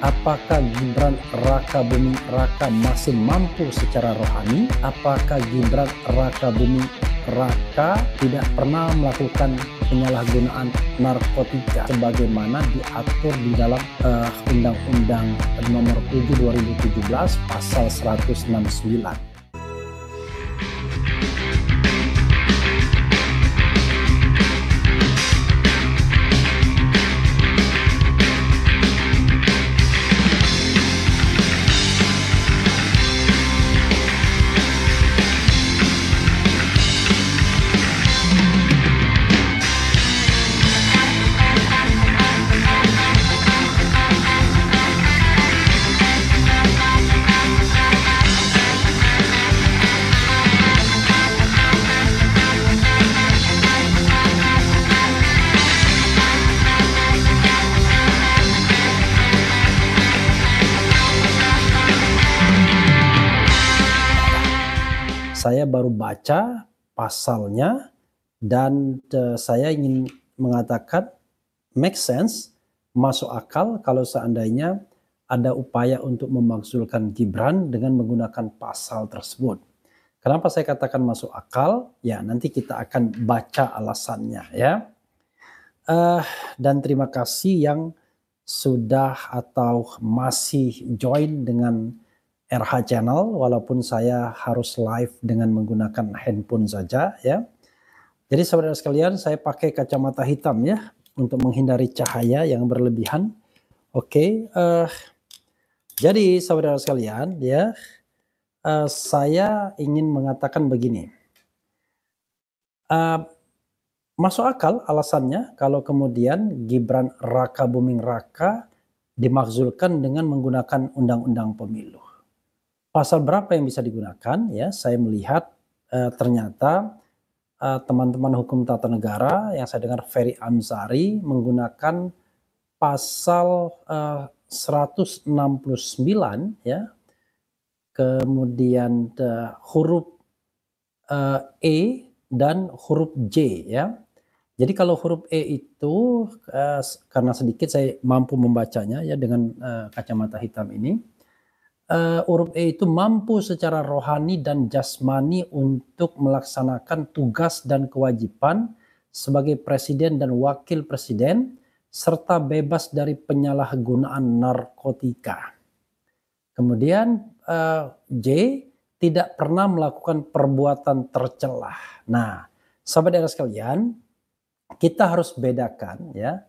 Apakah Gibran Raka Buming Raka masih mampu secara rohani? Apakah Gibran Raka Buming Raka tidak pernah melakukan penyalahgunaan narkotika sebagaimana diatur di dalam Undang-Undang Nomor 7 2017 Pasal 169? Saya baru baca pasalnya dan saya ingin mengatakan make sense, masuk akal kalau seandainya ada upaya untuk memakzulkan Gibran dengan menggunakan pasal tersebut. Kenapa saya katakan masuk akal? Ya, nanti kita akan baca alasannya ya. Dan terima kasih yang sudah atau masih join dengan RH Channel, walaupun saya harus live dengan menggunakan handphone saja ya. Jadi saudara sekalian, saya pakai kacamata hitam ya untuk menghindari cahaya yang berlebihan. Oke, jadi saudara sekalian ya, saya ingin mengatakan begini. Masuk akal alasannya kalau kemudian Gibran Raka Buming Raka dimakzulkan dengan menggunakan undang-undang pemilu. Pasal berapa yang bisa digunakan ya? Saya melihat ternyata teman-teman hukum tata negara yang saya dengar Ferry Amsari menggunakan pasal 169 ya. Kemudian huruf E dan huruf J ya. Jadi kalau huruf E itu karena sedikit saya mampu membacanya ya dengan kacamata hitam ini. Huruf E itu mampu secara rohani dan jasmani untuk melaksanakan tugas dan kewajiban sebagai presiden dan wakil presiden serta bebas dari penyalahgunaan narkotika. Kemudian J tidak pernah melakukan perbuatan tercela. Nah, sahabat daerah sekalian, kita harus bedakan ya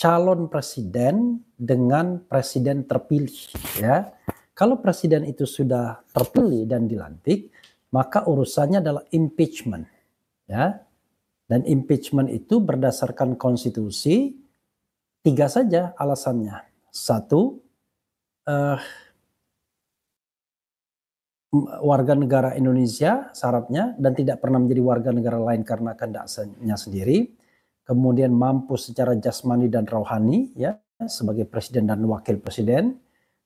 calon presiden dengan presiden terpilih ya. Kalau presiden itu sudah terpilih dan dilantik, maka urusannya adalah impeachment. Ya. Dan impeachment itu berdasarkan konstitusi, 3 saja alasannya. 1, warga negara Indonesia syaratnya dan tidak pernah menjadi warga negara lain karena kehendaknya sendiri. Kemudian mampu secara jasmani dan rohani ya sebagai presiden dan wakil presiden.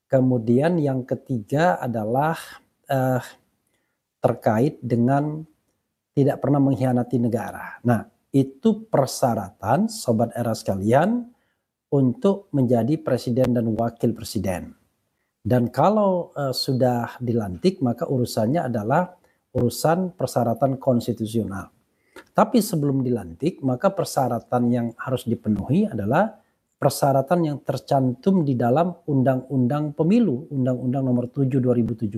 Kemudian yang ketiga adalah terkait dengan tidak pernah mengkhianati negara. Nah, itu persyaratan sobat era sekalian untuk menjadi presiden dan wakil presiden. Dan kalau sudah dilantik maka urusannya adalah urusan persyaratan konstitusional. Tapi sebelum dilantik maka persyaratan yang harus dipenuhi adalah persyaratan yang tercantum di dalam Undang-Undang Pemilu, Undang-Undang Nomor 7 2017,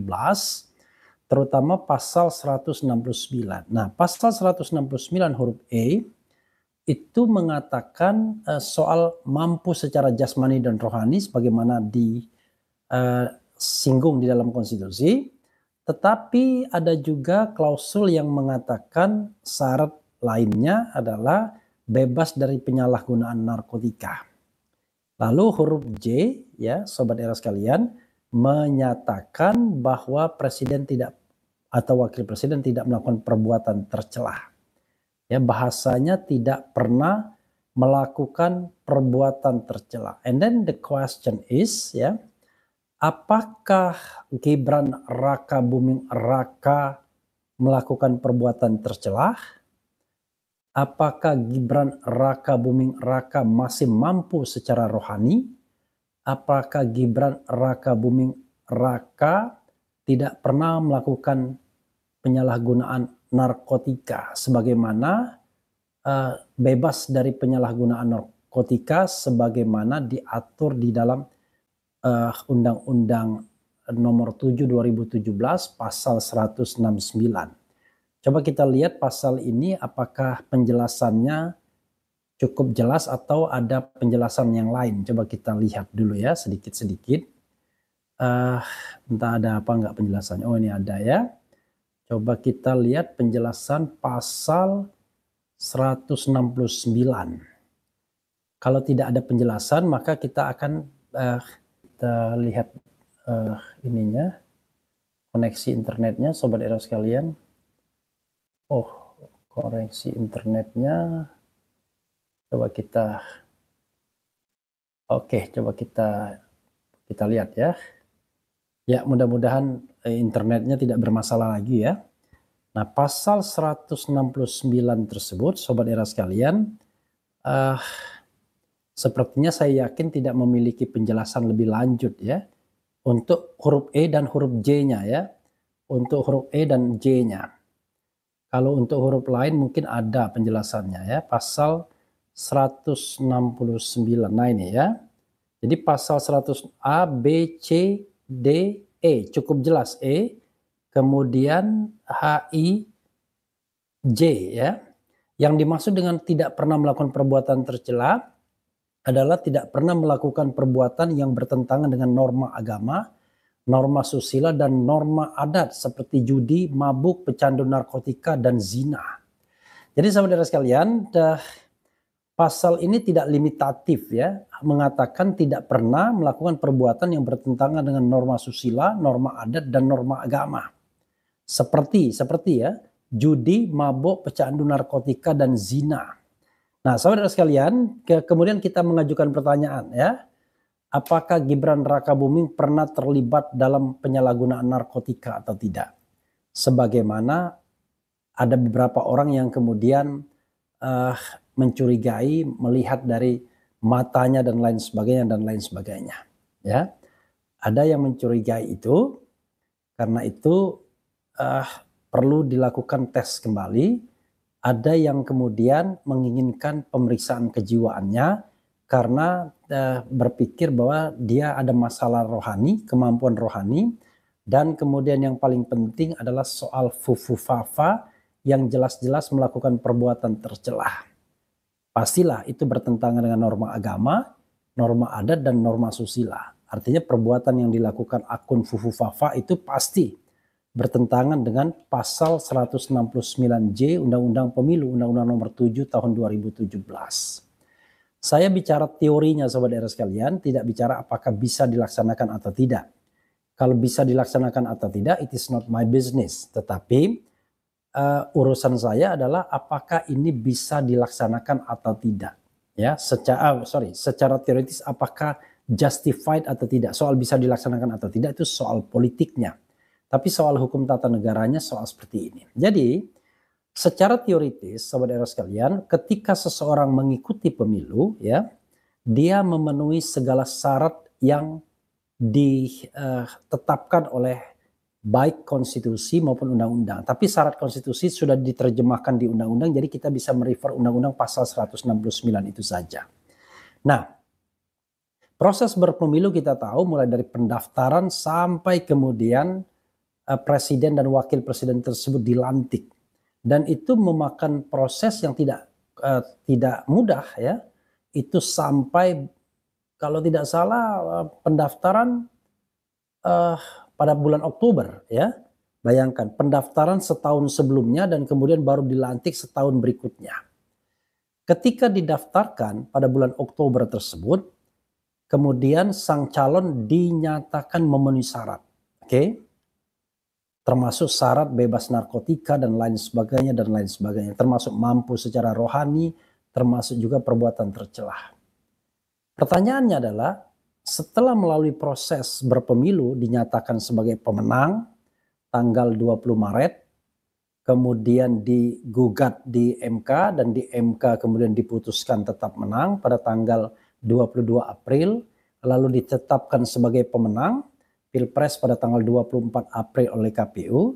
terutama pasal 169. Nah, pasal 169 huruf E itu mengatakan soal mampu secara jasmani dan rohani sebagaimana disinggung di dalam konstitusi, tetapi ada juga klausul yang mengatakan syarat lainnya adalah bebas dari penyalahgunaan narkotika. Lalu huruf J ya sobat era sekalian menyatakan bahwa presiden tidak atau wakil presiden tidak melakukan perbuatan tercela. Ya bahasanya tidak pernah melakukan perbuatan tercela. And then the question is ya, apakah Gibran Raka Buming Raka melakukan perbuatan tercela? Apakah Gibran Raka Buming Raka masih mampu secara rohani? apakah Gibran Rakabuming Raka tidak pernah melakukan penyalahgunaan narkotika sebagaimana bebas dari penyalahgunaan narkotika sebagaimana diatur di dalam Undang-Undang Nomor 7 2017 pasal 169. Coba kita lihat pasal ini apakah penjelasannya cukup jelas atau ada penjelasan yang lain. Coba kita lihat dulu ya sedikit-sedikit. Entah ada apa enggak penjelasannya. Oh, ini ada ya. Coba kita lihat penjelasan pasal 169. Kalau tidak ada penjelasan maka kita akan kita lihat ininya, koneksi internetnya Sobat Era sekalian. Oh, koneksi internetnya coba kita coba kita lihat ya. Ya, mudah-mudahan internetnya tidak bermasalah lagi ya. Nah, pasal 169 tersebut Sobat Era sekalian, sepertinya saya yakin tidak memiliki penjelasan lebih lanjut ya untuk huruf E dan huruf J-nya ya. Untuk huruf E dan J-nya. Kalau untuk huruf lain mungkin ada penjelasannya ya. Pasal 169. Nah ini ya. Jadi pasal 100 A, B, C, D, E. Cukup jelas E. Kemudian H, I, J ya. Yang dimaksud dengan tidak pernah melakukan perbuatan tercela adalah tidak pernah melakukan perbuatan yang bertentangan dengan norma agama, norma susila dan norma adat seperti judi, mabuk, pecandu narkotika dan zina. Jadi saudara sekalian, pasal ini tidak limitatif ya, mengatakan tidak pernah melakukan perbuatan yang bertentangan dengan norma susila, norma adat dan norma agama. Seperti ya, judi, mabuk, pecandu narkotika dan zina. Nah, saudara sekalian, kemudian kita mengajukan pertanyaan ya. Apakah Gibran Rakabuming pernah terlibat dalam penyalahgunaan narkotika atau tidak? Sebagaimana ada beberapa orang yang kemudian mencurigai, melihat dari matanya dan lain sebagainya ya. Ada yang mencurigai itu, karena itu perlu dilakukan tes kembali. Ada yang kemudian menginginkan pemeriksaan kejiwaannya karena berpikir bahwa dia ada masalah rohani, kemampuan rohani, dan kemudian yang paling penting adalah soal fufufafa yang jelas-jelas melakukan perbuatan tercelah. Pastilah itu bertentangan dengan norma agama, norma adat dan norma susila. Artinya perbuatan yang dilakukan akun fufufafa itu pasti bertentangan dengan pasal 169J Undang-Undang Pemilu, Undang-Undang Nomor 7 Tahun 2017. Saya bicara teorinya Sobat Era sekalian, tidak bicara apakah bisa dilaksanakan atau tidak. Kalau bisa dilaksanakan atau tidak, it is not my business. Tetapi urusan saya adalah apakah ini bisa dilaksanakan atau tidak. Ya, secara teoritis apakah justified atau tidak. Soal bisa dilaksanakan atau tidak itu soal politiknya. Tapi soal hukum tata negaranya soal seperti ini. Jadi secara teoritis, Sobat Era sekalian, ketika seseorang mengikuti pemilu, ya, dia memenuhi segala syarat yang ditetapkan oleh baik konstitusi maupun undang-undang. Tapi syarat konstitusi sudah diterjemahkan di undang-undang, jadi kita bisa merefer undang-undang pasal 169 itu saja. Nah, proses berpemilu kita tahu mulai dari pendaftaran sampai kemudian presiden dan wakil presiden tersebut dilantik. Dan itu memakan proses yang tidak mudah ya. Itu sampai kalau tidak salah pendaftaran pada bulan Oktober ya. Bayangkan pendaftaran setahun sebelumnya dan kemudian baru dilantik setahun berikutnya. Ketika didaftarkan pada bulan Oktober tersebut, kemudian sang calon dinyatakan memenuhi syarat. Oke. Termasuk syarat bebas narkotika dan lain sebagainya, termasuk mampu secara rohani, termasuk juga perbuatan tercelah. Pertanyaannya adalah setelah melalui proses berpemilu dinyatakan sebagai pemenang tanggal 20 Maret, kemudian digugat di MK dan di MK kemudian diputuskan tetap menang pada tanggal 22 April, lalu ditetapkan sebagai pemenang Pilpres pada tanggal 24 April oleh KPU,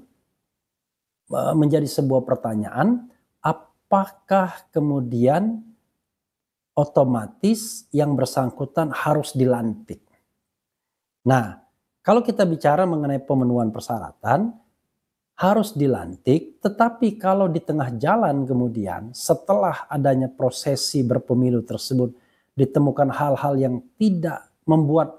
menjadi sebuah pertanyaan, apakah kemudian otomatis yang bersangkutan harus dilantik? Nah, kalau kita bicara mengenai pemenuhan persyaratan, harus dilantik, tetapi kalau di tengah jalan kemudian setelah adanya prosesi berpemilu tersebut ditemukan hal-hal yang tidak membuat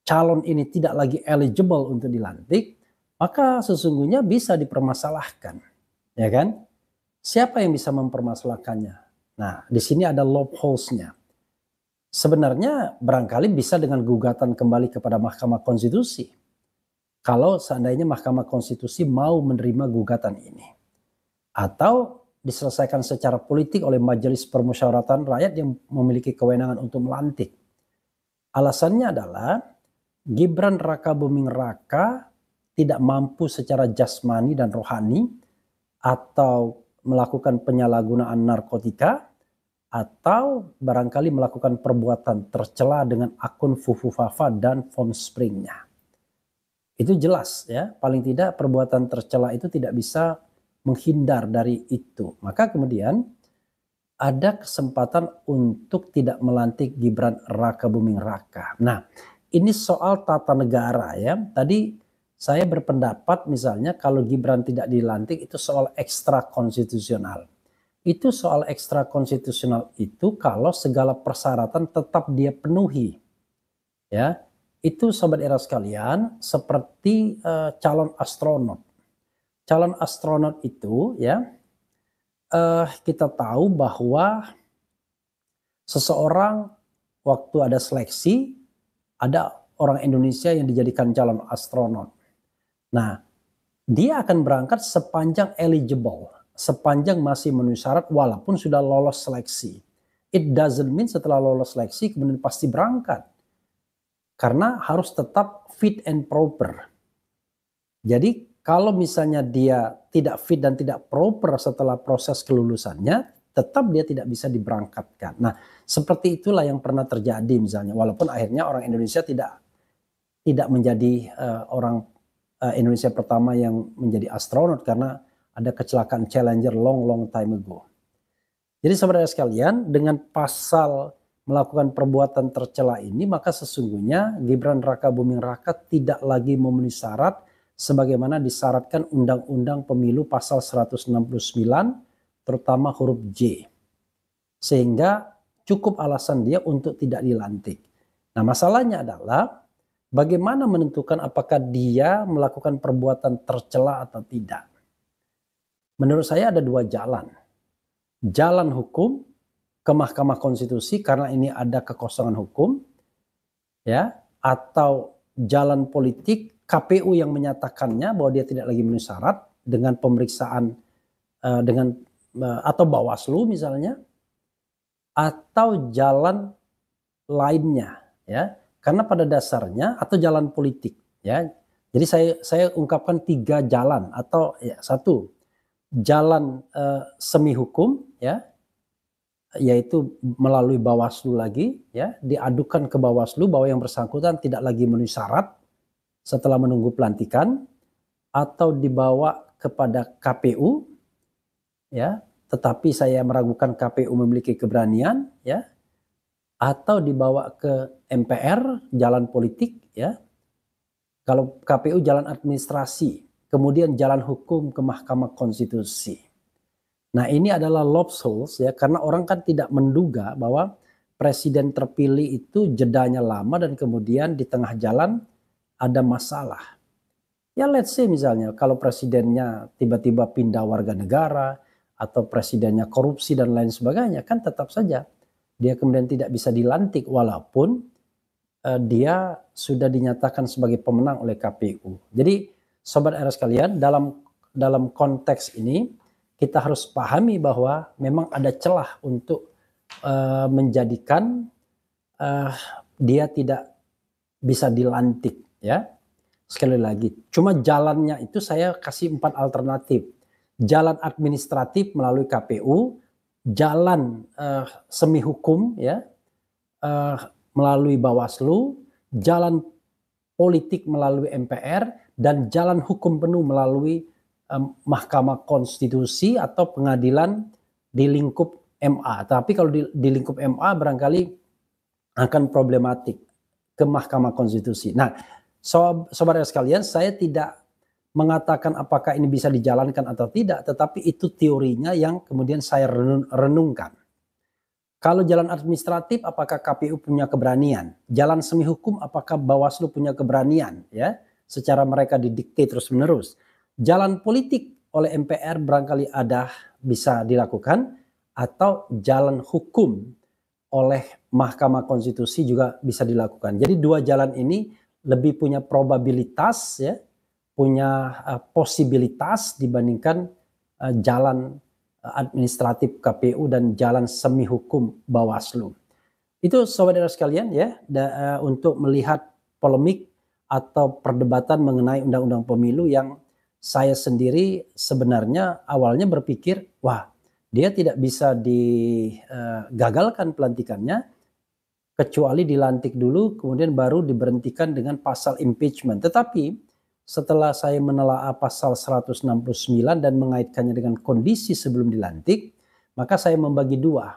calon ini tidak lagi eligible untuk dilantik, maka sesungguhnya bisa dipermasalahkan, ya kan? Siapa yang bisa mempermasalahkannya? Nah, di sini ada loopholes-nya. Sebenarnya barangkali bisa dengan gugatan kembali kepada Mahkamah Konstitusi. Kalau seandainya Mahkamah Konstitusi mau menerima gugatan ini. Atau diselesaikan secara politik oleh Majelis Permusyawaratan Rakyat yang memiliki kewenangan untuk melantik. Alasannya adalah Gibran Rakabuming Raka tidak mampu secara jasmani dan rohani atau melakukan penyalahgunaan narkotika atau barangkali melakukan perbuatan tercela dengan akun Fufufafa dan Formspring-nya. Itu jelas ya, paling tidak perbuatan tercela itu tidak bisa menghindar dari itu. Maka kemudian ada kesempatan untuk tidak melantik Gibran Rakabuming Raka. Nah, ini soal tata negara ya. Tadi saya berpendapat misalnya kalau Gibran tidak dilantik itu soal ekstra konstitusional. Itu soal ekstra konstitusional itu kalau segala persyaratan tetap dia penuhi. Ya. Itu sobat era sekalian seperti calon astronot. Calon astronot itu ya kita tahu bahwa seseorang waktu ada seleksi ada orang Indonesia yang dijadikan calon astronot. Nah, dia akan berangkat sepanjang eligible, sepanjang masih memenuhi syarat walaupun sudah lolos seleksi. It doesn't mean setelah lolos seleksi kemudian pasti berangkat. Karena harus tetap fit and proper. Jadi kalau misalnya dia tidak fit dan tidak proper setelah proses kelulusannya, tetap dia tidak bisa diberangkatkan. Nah, seperti itulah yang pernah terjadi misalnya. Walaupun akhirnya orang Indonesia tidak menjadi orang Indonesia pertama yang menjadi astronot karena ada kecelakaan Challenger long time ago. Jadi saudara sekalian, dengan pasal melakukan perbuatan tercela ini, maka sesungguhnya Gibran Rakabuming Raka tidak lagi memenuhi syarat sebagaimana disyaratkan Undang-Undang Pemilu pasal 169 terutama huruf J. Sehingga cukup alasan dia untuk tidak dilantik. Nah, masalahnya adalah bagaimana menentukan apakah dia melakukan perbuatan tercela atau tidak. Menurut saya ada dua jalan. Jalan hukum ke Mahkamah Konstitusi karena ini ada kekosongan hukum, ya, atau jalan politik KPU yang menyatakannya bahwa dia tidak lagi memenuhi syarat dengan pemeriksaan atau Bawaslu misalnya, atau jalan lainnya, ya, karena pada dasarnya atau jalan politik, ya. Jadi saya ungkapkan tiga jalan atau ya, satu jalan semi hukum, ya, yaitu melalui Bawaslu lagi, ya, diadukan ke Bawaslu bahwa yang bersangkutan tidak lagi memenuhi syarat setelah menunggu pelantikan, atau dibawa kepada KPU, ya, tetapi saya meragukan KPU memiliki keberanian, ya, atau dibawa ke MPR jalan politik, ya. Kalau KPU jalan administrasi, kemudian jalan hukum ke Mahkamah Konstitusi. Nah, ini adalah loopholes ya, karena orang kan tidak menduga bahwa presiden terpilih itu jedanya lama dan kemudian di tengah jalan ada masalah. Ya let's say misalnya kalau presidennya tiba-tiba pindah warga negara atau presidennya korupsi dan lain sebagainya, kan tetap saja dia kemudian tidak bisa dilantik walaupun dia sudah dinyatakan sebagai pemenang oleh KPU. Jadi sobat era sekalian, dalam konteks ini kita harus pahami bahwa memang ada celah untuk menjadikan dia tidak bisa dilantik, ya. Sekali lagi, cuma jalannya itu saya kasih 4 alternatif. Jalan administratif melalui KPU, jalan semi hukum, ya, melalui Bawaslu, jalan politik melalui MPR, dan jalan hukum penuh melalui Mahkamah Konstitusi atau pengadilan di lingkup MA. Tapi kalau di lingkup MA barangkali akan problematik ke Mahkamah Konstitusi. Nah, sobat sekalian, saya tidak mengatakan apakah ini bisa dijalankan atau tidak, tetapi itu teorinya yang kemudian saya renungkan. Kalau jalan administratif, apakah KPU punya keberanian? Jalan semi hukum, apakah Bawaslu punya keberanian? Ya, secara mereka didikte terus-menerus. Jalan politik oleh MPR barangkali ada bisa dilakukan, atau jalan hukum oleh Mahkamah Konstitusi juga bisa dilakukan. Jadi dua jalan ini lebih punya probabilitas, ya, punya posibilitas dibandingkan jalan administratif KPU dan jalan semi hukum Bawaslu. Itu saudara sekalian ya, untuk melihat polemik atau perdebatan mengenai undang-undang pemilu yang saya sendiri sebenarnya awalnya berpikir, wah, dia tidak bisa digagalkan pelantikannya kecuali dilantik dulu kemudian baru diberhentikan dengan pasal impeachment. Tetapi setelah saya menelaah pasal 169 dan mengaitkannya dengan kondisi sebelum dilantik, maka saya membagi dua.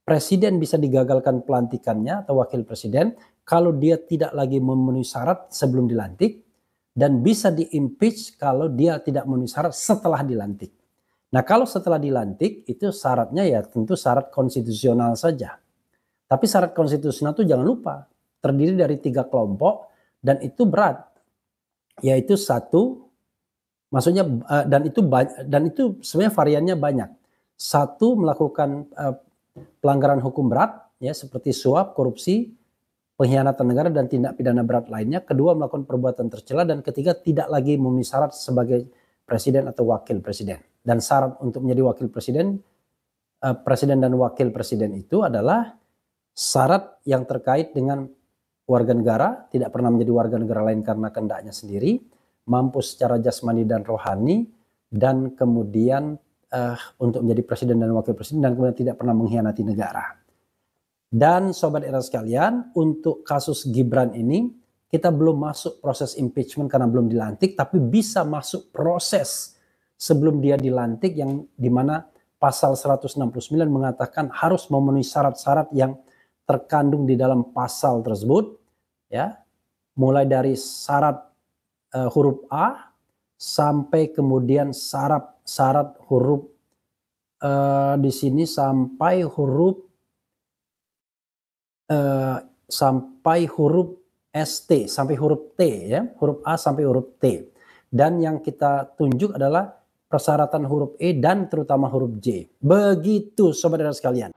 Presiden bisa digagalkan pelantikannya atau wakil presiden kalau dia tidak lagi memenuhi syarat sebelum dilantik, dan bisa di-impeach kalau dia tidak memenuhi syarat setelah dilantik. Nah, kalau setelah dilantik itu syaratnya ya tentu syarat konstitusional saja. Tapi syarat konstitusional itu jangan lupa terdiri dari 3 kelompok dan itu berat. Yaitu satu, maksudnya dan itu sebenarnya variannya banyak. Satu, melakukan pelanggaran hukum berat ya seperti suap, korupsi, pengkhianatan negara dan tindak pidana berat lainnya. Kedua, melakukan perbuatan tercela, dan ketiga, tidak lagi memenuhi syarat sebagai presiden atau wakil presiden. Dan syarat untuk menjadi wakil presiden, presiden dan wakil presiden itu adalah syarat yang terkait dengan warga negara, tidak pernah menjadi warga negara lain karena kehendaknya sendiri, mampu secara jasmani dan rohani, dan kemudian untuk menjadi presiden dan wakil presiden, dan kemudian tidak pernah mengkhianati negara. Dan sobat era sekalian, untuk kasus Gibran ini kita belum masuk proses impeachment karena belum dilantik, tapi bisa masuk proses sebelum dia dilantik yang dimana pasal 169 mengatakan harus memenuhi syarat-syarat yang terkandung di dalam pasal tersebut, ya, mulai dari syarat huruf A sampai kemudian syarat huruf di sini sampai huruf ST, sampai huruf T, ya, huruf A sampai huruf T. Dan yang kita tunjuk adalah persyaratan huruf E dan terutama huruf J. Begitu sobat sekalian.